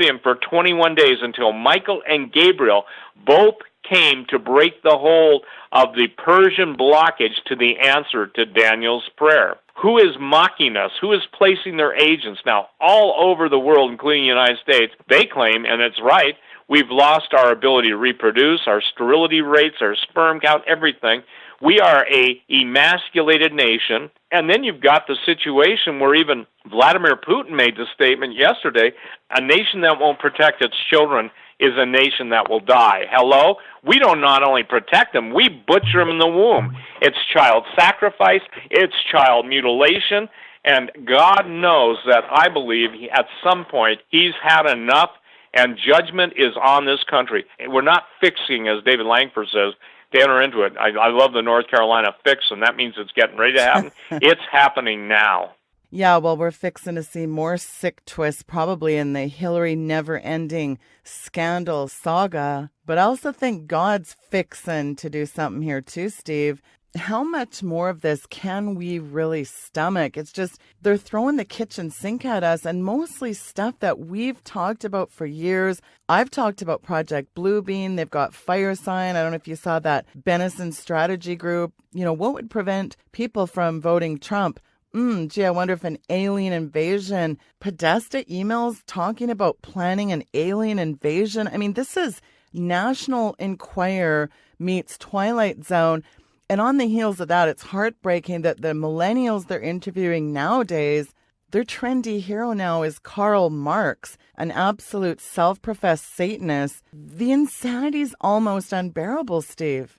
him for 21 days until Michael and Gabriel both came to break the hold of the Persian blockage to the answer to Daniel's prayer. Who is mocking us? Who is placing their agents? Now, all over the world, including the United States, they claim, and it's right, we've lost our ability to reproduce, our sterility rates, our sperm count, everything. We are a emasculated nation. And then you've got the situation where even Vladimir Putin made the statement yesterday, a nation that won't protect its children is a nation that will die. Hello? We don't not only protect them, we butcher them in the womb. It's child sacrifice, it's child mutilation, and God knows that I believe at some point he's had enough, and judgment is on this country. We're not fixing, as David Langford says, to enter into it. I love the North Carolina fix, and that means it's getting ready to happen. It's happening now. Yeah, well, we're fixing to see more sick twists probably in the Hillary never-ending scandal saga. But I also think God's fixing to do something here too, Steve. How much more of this can we really stomach? It's just they're throwing the kitchen sink at us, and mostly stuff that we've talked about for years. I've talked about Project Bluebeam. They've got Firesign. I don't know if you saw that Benison Strategy Group. You know, what would prevent people from voting Trump? I wonder if an alien invasion, Podesta emails talking about planning an alien invasion. I mean, this is National Enquirer meets Twilight Zone. And on the heels of that, it's heartbreaking that the millennials they're interviewing nowadays, their trendy hero now is Karl Marx, an absolute self-professed Satanist. The insanity is almost unbearable, Steve.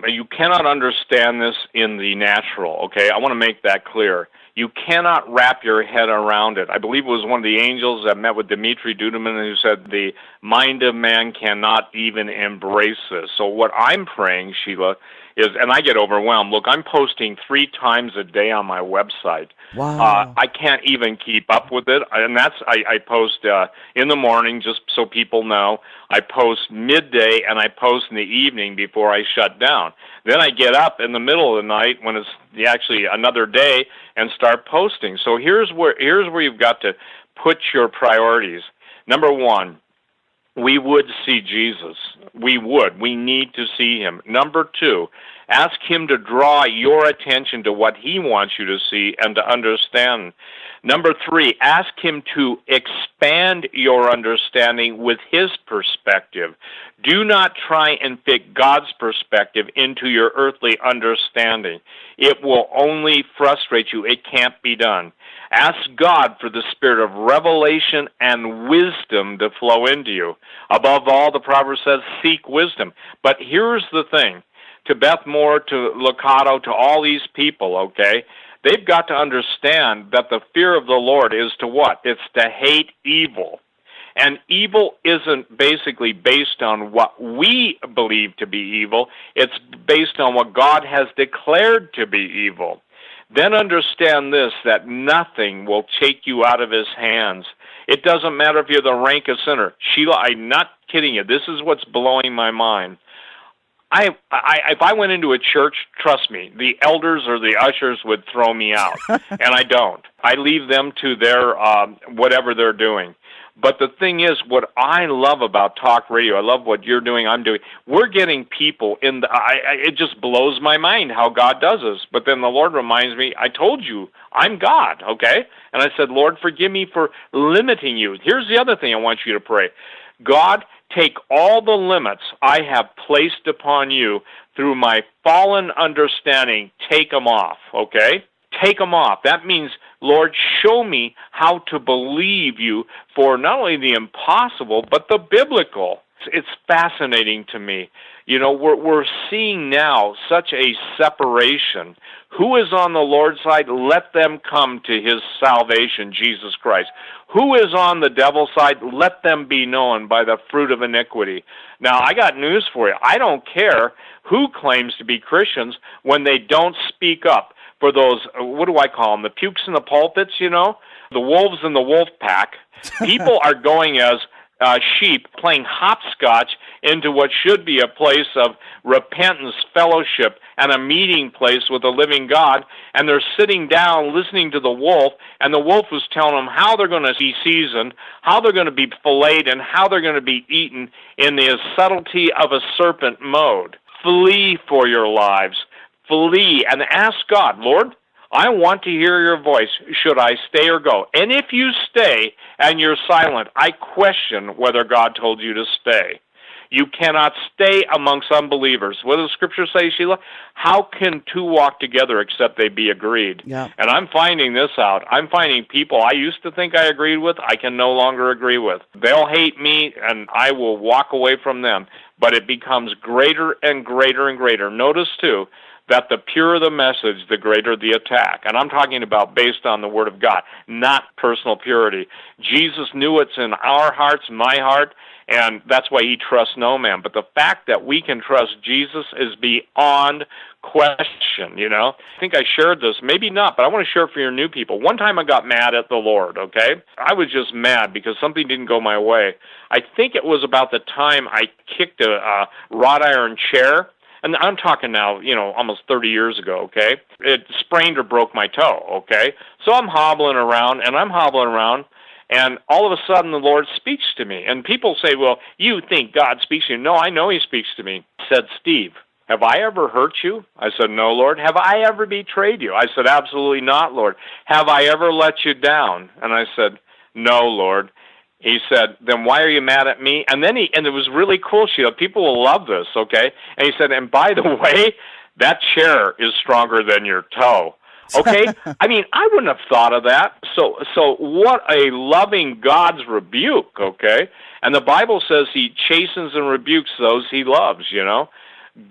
You cannot understand this in the natural, okay? I want to make that clear. You cannot wrap your head around it. I believe it was one of the angels that met with Dmitri Duduman who said the mind of man cannot even embrace this. So what I'm praying, Sheila, and I get overwhelmed. Look, I'm posting 3 times a day on my website. Wow. I can't even keep up with it, and I post in the morning just so people know. I post midday, and I post in the evening before I shut down. Then I get up in the middle of the night when it's actually another day and start posting. So here's where you've got to put your priorities. Number 1, we would see Jesus. We would. We need to see him. Number 2, ask him to draw your attention to what he wants you to see and to understand. Number 3, ask him to expand your understanding with his perspective. Do not try and fit God's perspective into your earthly understanding. It will only frustrate you. It can't be done. Ask God for the spirit of revelation and wisdom to flow into you. Above all, the Proverbs says, seek wisdom. But here's the thing. To Beth Moore, to Locato, to all these people, okay, they've got to understand that the fear of the Lord is to what? It's to hate evil. And evil isn't basically based on what we believe to be evil. It's based on what God has declared to be evil. Then understand this, that nothing will take you out of his hands. It doesn't matter if you're the rankest sinner. Sheila, I'm not kidding you. This is what's blowing my mind. If I went into a church, trust me, the elders or the ushers would throw me out, and I don't. I leave them to their whatever they're doing. But the thing is, what I love about talk radio, I love what you're doing, I'm doing, we're getting people in the, it just blows my mind how God does this. But then the Lord reminds me, I told you, I'm God, okay? And I said, Lord, forgive me for limiting you. Here's the other thing I want you to pray. God, take all the limits I have placed upon you through my fallen understanding, take them off, okay? Take them off. That means, Lord, show me how to believe you for not only the impossible, but the biblical. It's fascinating to me. You know, we're seeing now such a separation. Who is on the Lord's side? Let them come to his salvation, Jesus Christ. Who is on the devil's side? Let them be known by the fruit of iniquity. Now, I got news for you. I don't care who claims to be Christians when they don't speak up for those, what do I call them, the pukes in the pulpits, you know, the wolves in the wolf pack. People are going as sheep playing hopscotch into what should be a place of repentance, fellowship, and a meeting place with the living God, and they're sitting down listening to the wolf, and the wolf is telling them how they're going to be seasoned, how they're going to be filleted, and how they're going to be eaten in the subtlety of a serpent mode. Flee for your lives. Flee and ask God, Lord, I want to hear your voice. Should I stay or go? And if you stay and you're silent, I question whether God told you to stay. You cannot stay amongst unbelievers. What does the Scripture say, Sheila? How can two walk together except they be agreed? Yeah. And I'm finding this out. I'm finding people I used to think I agreed with, I can no longer agree with. They'll hate me, and I will walk away from them. But it becomes greater and greater and greater. Notice, too, that the purer the message, the greater the attack. And I'm talking about based on the Word of God, not personal purity. Jesus knew it's in our hearts, my heart, and that's why he trusts no man. But the fact that we can trust Jesus is beyond question, you know. I think I shared this, maybe not, but I want to share it for your new people. One time I got mad at the Lord, okay? I was just mad because something didn't go my way. I think it was about the time I kicked a wrought iron chair. And I'm talking now, you know, almost 30 years ago, okay? It sprained or broke my toe, okay? So I'm hobbling around, and all of a sudden the Lord speaks to me. And people say, well, you think God speaks to you. No, I know he speaks to me. He said, Steve, have I ever hurt you? I said, no, Lord. Have I ever betrayed you? I said, absolutely not, Lord. Have I ever let you down? And I said, no, Lord. He said, then why are you mad at me? And then and it was really cool, Sheila. People will love this, okay? And he said, and by the way, that chair is stronger than your toe. Okay? I mean, I wouldn't have thought of that. So what a loving God's rebuke, okay? And the Bible says he chastens and rebukes those he loves, you know?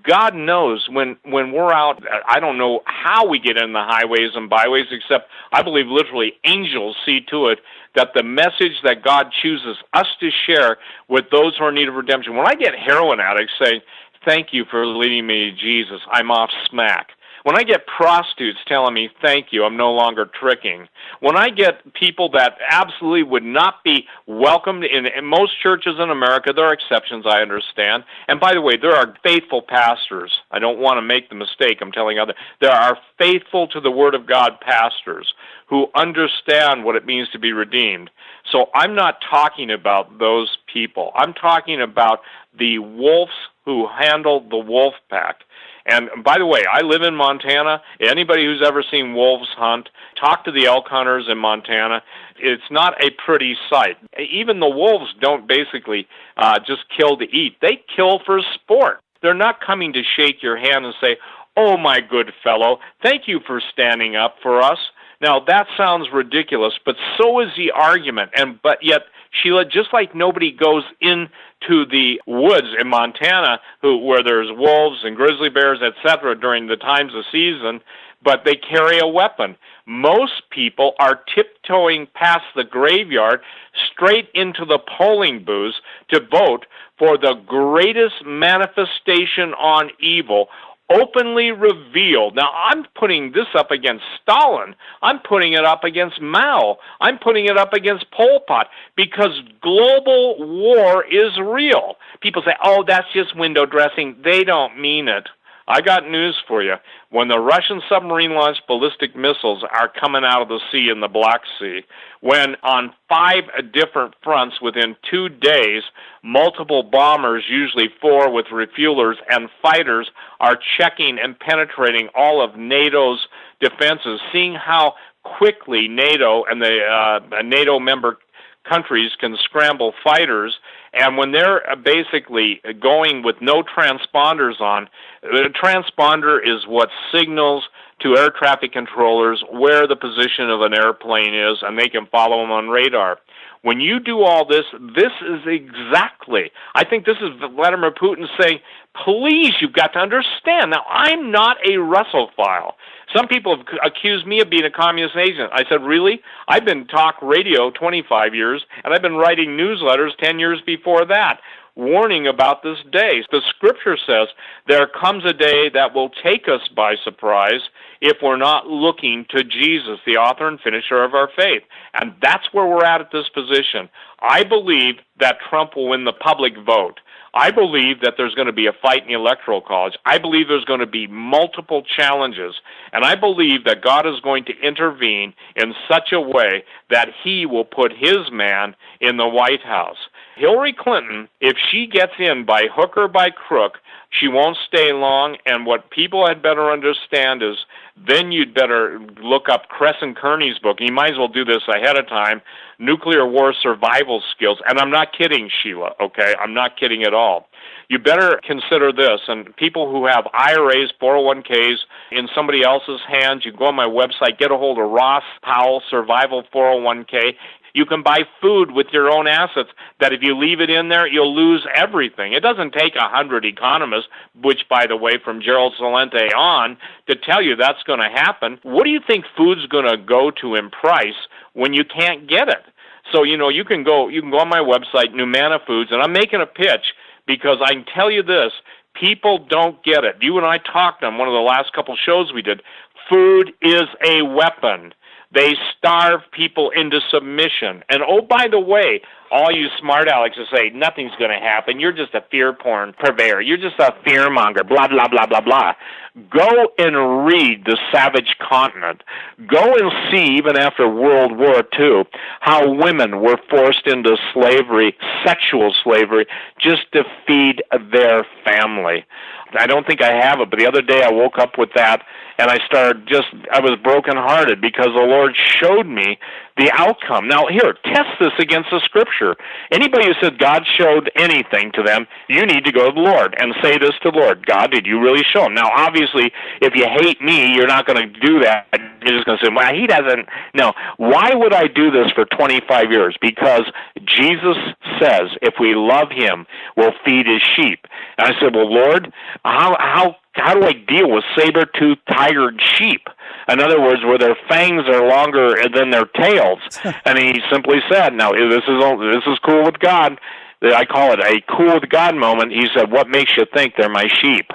God knows when we're out, I don't know how we get in the highways and byways, except I believe literally angels see to it that the message that God chooses us to share with those who are in need of redemption. When I get heroin addicts saying, thank you for leading me to Jesus, I'm off smack. When I get prostitutes telling me, thank you, I'm no longer tricking. When I get people that absolutely would not be welcomed in most churches in America, there are exceptions, I understand. And by the way, there are faithful pastors. I don't want to make the mistake, I'm telling others. There are faithful to the Word of God pastors who understand what it means to be redeemed. So I'm not talking about those people. I'm talking about the wolves who handle the wolf pack. And by the way, I live in Montana. Anybody who's ever seen wolves hunt, talk to the elk hunters in Montana. It's not a pretty sight. Even the wolves don't basically just kill to eat. They kill for sport. They're not coming to shake your hand and say, oh, my good fellow, thank you for standing up for us. Now, that sounds ridiculous, but so is the argument. But yet, Sheila, just like nobody goes into the woods in Montana where there's wolves and grizzly bears, etc., during the times of season, but they carry a weapon. Most people are tiptoeing past the graveyard straight into the polling booths to vote for the greatest manifestation on evil, openly revealed. Now, I'm putting this up against Stalin. I'm putting it up against Mao. I'm putting it up against Pol Pot, because global war is real. People say, oh, that's just window dressing. They don't mean it. I got news for you. When the Russian submarine-launched ballistic missiles are coming out of the sea in the Black Sea, when on 5 different fronts within 2 days, multiple bombers, usually 4 with refuelers, and fighters are checking and penetrating all of NATO's defenses, seeing how quickly NATO and the NATO member countries can scramble fighters, and when they're basically going with no transponders on, the transponder is what signals to air traffic controllers where the position of an airplane is, and they can follow them on radar. When you do all this, this is exactly, I think this is Vladimir Putin saying, please, you've got to understand. Now, I'm not a Russophile. Some people have accused me of being a communist agent. I said, really? I've been talk radio 25 years, and I've been writing newsletters 10 years before that, warning about this day. The scripture says there comes a day that will take us by surprise if we're not looking to Jesus, the author and finisher of our faith. And that's where we're at this position. I believe that Trump will win the public vote. I believe that there's going to be a fight in the Electoral College. I believe there's going to be multiple challenges. And I believe that God is going to intervene in such a way that he will put his man in the White House. Hillary Clinton, if she gets in by hook or by crook, she won't stay long, and what people had better understand is then you'd better look up Crescent Kearney's book. You might as well do this ahead of time, Nuclear War Survival Skills. And I'm not kidding, Sheila, okay? I'm not kidding at all. You better consider this, and people who have IRAs, 401ks in somebody else's hands, you go on my website, get a hold of Ross Powell Survival 401k. You can buy food with your own assets that if you leave it in there, you'll lose everything. It doesn't take 100 economists, which, by the way, from Gerald Celente on, to tell you that's going to happen. What do you think food's going to go to in price when you can't get it? So, you can go on my website, Numana Foods, and I'm making a pitch because I can tell you this, people don't get it. You and I talked on one of the last couple shows we did. Food is a weapon. They starve people into submission. And oh, by the way, all you smart Alex who say nothing's going to happen, you're just a fear porn purveyor, you're just a fear monger, blah, blah, blah, blah, blah. Go and read The Savage Continent. Go and see, even after World War II, how women were forced into slavery, sexual slavery, just to feed their family. I don't think I have it, but the other day I woke up with that, and I was brokenhearted because the Lord showed me the outcome. Now, here, test this against the Scripture. Anybody who said God showed anything to them, you need to go to the Lord and say this to the Lord. God, did you really show him? Now, obviously, if you hate me, you're not going to do that. You're just going to say, well, he doesn't. No. Why would I do this for 25 years? Because Jesus says if we love him, we'll feed his sheep. And I said, well, Lord, how do I deal with saber-toothed, tigered sheep? In other words, where their fangs are longer than their tails. And he simply said, now, this is cool with God. I call it a cool with God moment. He said, what makes you think they're my sheep?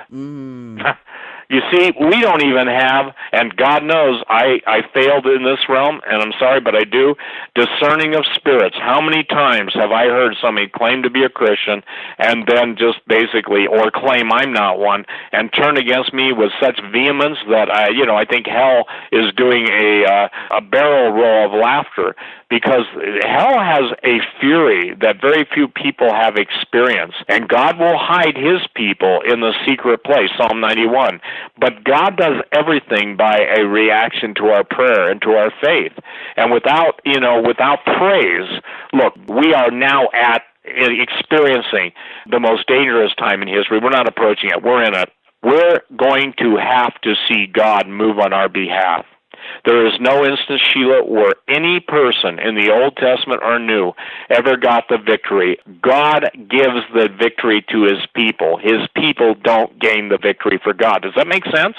You see, we don't even have, and God knows I failed in this realm, and I'm sorry, but I do, discerning of spirits. How many times have I heard somebody claim to be a Christian and then just basically, or claim I'm not one, and turn against me with such vehemence that I think hell is doing a barrel roll of laughter, because hell has a fury that very few people have experienced, and God will hide his people in the secret place, Psalm 91. But God does everything by a reaction to our prayer and to our faith. And without praise, look, we are now experiencing the most dangerous time in history. We're not approaching it. We're in it. We're going to have to see God move on our behalf. There is no instance, Sheila, where any person in the Old Testament or New ever got the victory. God gives the victory to his people. His people don't gain the victory for God. Does that make sense?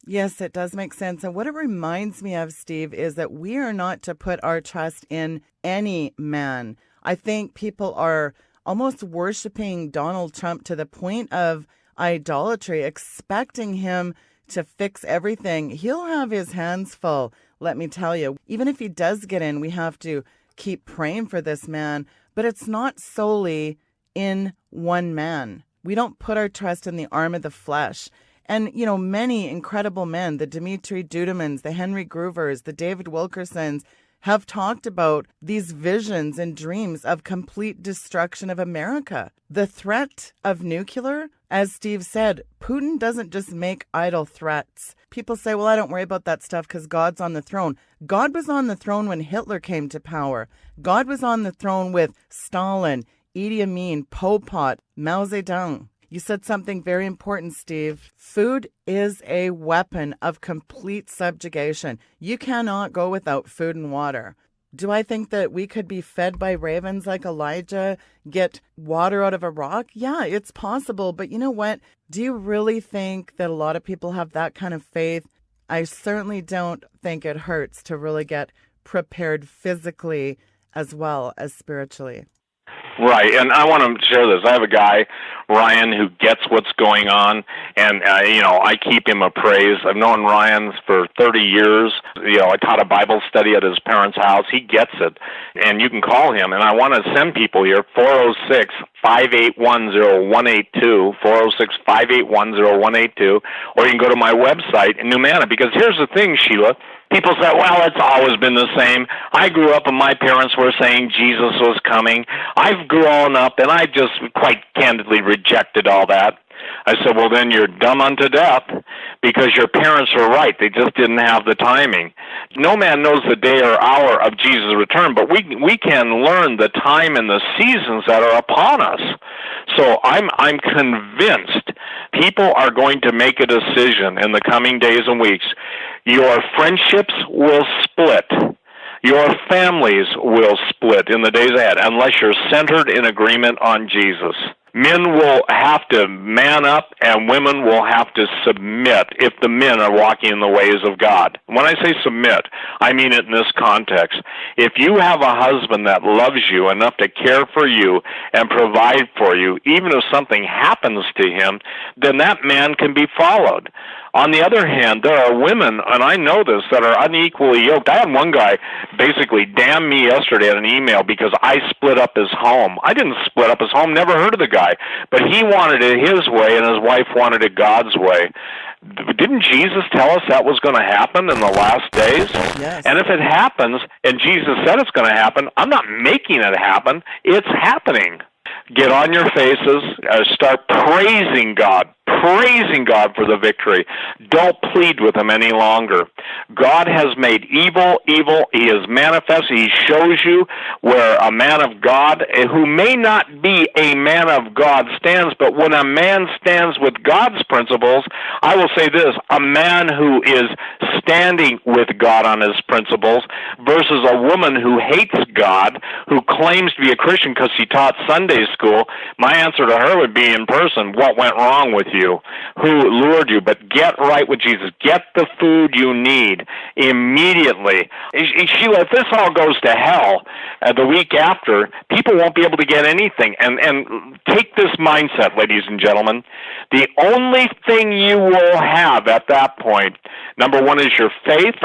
Yes, it does make sense. And what it reminds me of, Steve, is that we are not to put our trust in any man. I think people are almost worshiping Donald Trump to the point of idolatry, expecting him to fix everything. He'll have his hands full, let me tell you. Even if he does get in, we have to keep praying for this man. But it's not solely in one man. We don't put our trust in the arm of the flesh. And, many incredible men, the Dimitri Dudemans, the Henry Groovers, the David Wilkersons, have talked about these visions and dreams of complete destruction of America. The threat of nuclear, as Steve said, Putin doesn't just make idle threats. People say, well, I don't worry about that stuff because God's on the throne. God was on the throne when Hitler came to power. God was on the throne with Stalin, Idi Amin, Pol Pot, Mao Zedong. You said something very important, Steve. Food is a weapon of complete subjugation. You cannot go without food and water. Do I think that we could be fed by ravens like Elijah, get water out of a rock? Yeah, it's possible. But you know what? Do you really think that a lot of people have that kind of faith? I certainly don't think it hurts to really get prepared physically as well as spiritually. Right, and I want to share this. I have a guy, Ryan, who gets what's going on, and, I keep him appraised. I've known Ryan for 30 years. I taught a Bible study at his parents' house. He gets it, and you can call him, and I want to send people here, 406-581-0182, 406-581-0182, or you can go to my website in Humana, because here's the thing, Sheila. People say, well, it's always been the same. I grew up and my parents were saying Jesus was coming. I've grown up and I just quite candidly rejected all that. I said, well, then you're dumb unto death because your parents are right. They just didn't have the timing. No man knows the day or hour of Jesus' return, but we can learn the time and the seasons that are upon us. So I'm convinced people are going to make a decision in the coming days and weeks. Your friendships will split. Your families will split in the days ahead unless you're centered in agreement on Jesus. Men will have to man up and women will have to submit if the men are walking in the ways of God. When I say submit, I mean it in this context. If you have a husband that loves you enough to care for you and provide for you, even if something happens to him, then that man can be followed. On the other hand, there are women, and I know this, that are unequally yoked. I had one guy basically damn me yesterday in an email because I split up his home. I didn't split up his home, never heard of the guy, but he wanted it his way and his wife wanted it God's way. Didn't Jesus tell us that was going to happen in the last days? Yes. And if it happens, and Jesus said it's going to happen, I'm not making it happen. It's happening. Get on your faces, start praising God for the victory. Don't plead with him any longer. God has made evil evil. He is manifest. He shows you where a man of God, who may not be a man of God, stands, but when a man stands with God's principles, I will say this, a man who is standing with God on his principles versus a woman who hates God, who claims to be a Christian because she taught Sunday school, my answer to her would be in person, what went wrong with you? Who lured you? But get right with Jesus. Get the food you need immediately. Sheila, if this all goes to hell the week after, people won't be able to get anything. And take this mindset, ladies and gentlemen. The only thing you will have at that point, number one, is your faith.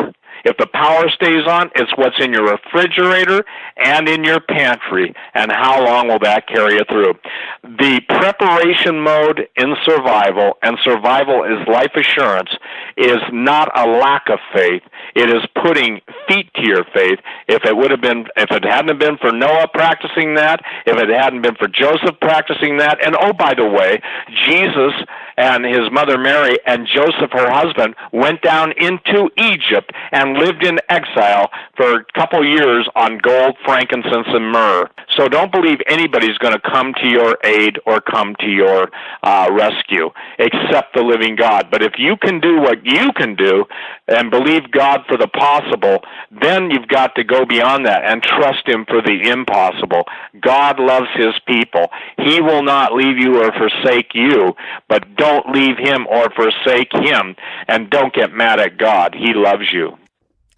If the power stays on, it's what's in your refrigerator and in your pantry, and how long will that carry you through? The preparation mode in survival, and survival is life assurance, is not a lack of faith. It is putting feet to your faith. If it hadn't been for Noah practicing that, if it hadn't been for Joseph practicing that, and oh, by the way, Jesus and his mother Mary and Joseph, her husband, went down into Egypt and lived in exile for a couple years on gold, frankincense, and myrrh. So don't believe anybody's going to come to your aid or come to your rescue except the living God. But if you can do what you can do and believe God for the possible, then you've got to go beyond that and trust him for the impossible. God loves his people. He will not leave you or forsake you, but don't leave him or forsake him, and don't get mad at God. He loves you.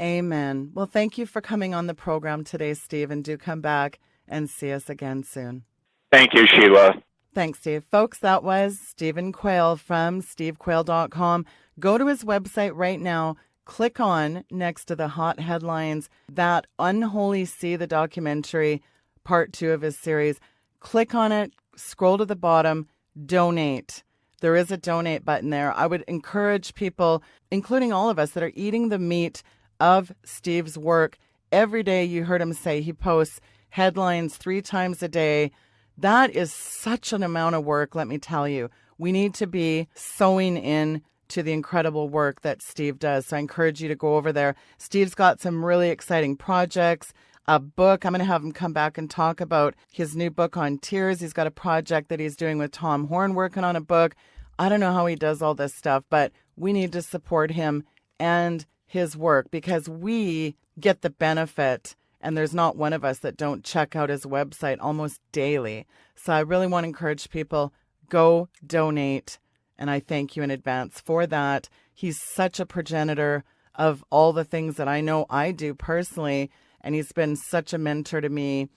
Amen. Well, thank you for coming on the program today, Steve, and do come back and see us again soon. Thank you, Sheila. Thanks, Steve. Folks, that was Stephen Quayle from stevequayle.com. Go to his website right now. Click on, next to the hot headlines, that Unholy Sea, the documentary, part 2 of his series. Click on it, scroll to the bottom, donate. There is a donate button there. I would encourage people, including all of us, that are eating the meat of Steve's work. Every day, you heard him say he posts headlines 3 times a day. That is such an amount of work, let me tell you. We need to be sewing in to the incredible work that Steve does. So I encourage you to go over there. Steve's got some really exciting projects, a book. I'm going to have him come back and talk about his new book on tears. He's got a project that he's doing with Tom Horn, working on a book. I don't know how he does all this stuff, but we need to support him and his work because we get the benefit, and there's not one of us that don't check out his website almost daily. So I really want to encourage people, go donate, and I thank you in advance for that. He's such a progenitor of all the things that I know I do personally, and he's been such a mentor to me,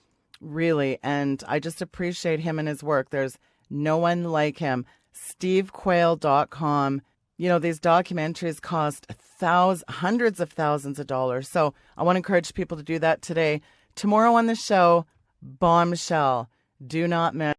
really, and I just appreciate him and his work. There's no one like him. stevequayle.com. You know, these documentaries cost hundreds of thousands of dollars. So I want to encourage people to do that today. Tomorrow on the show, Bombshell. Do not miss.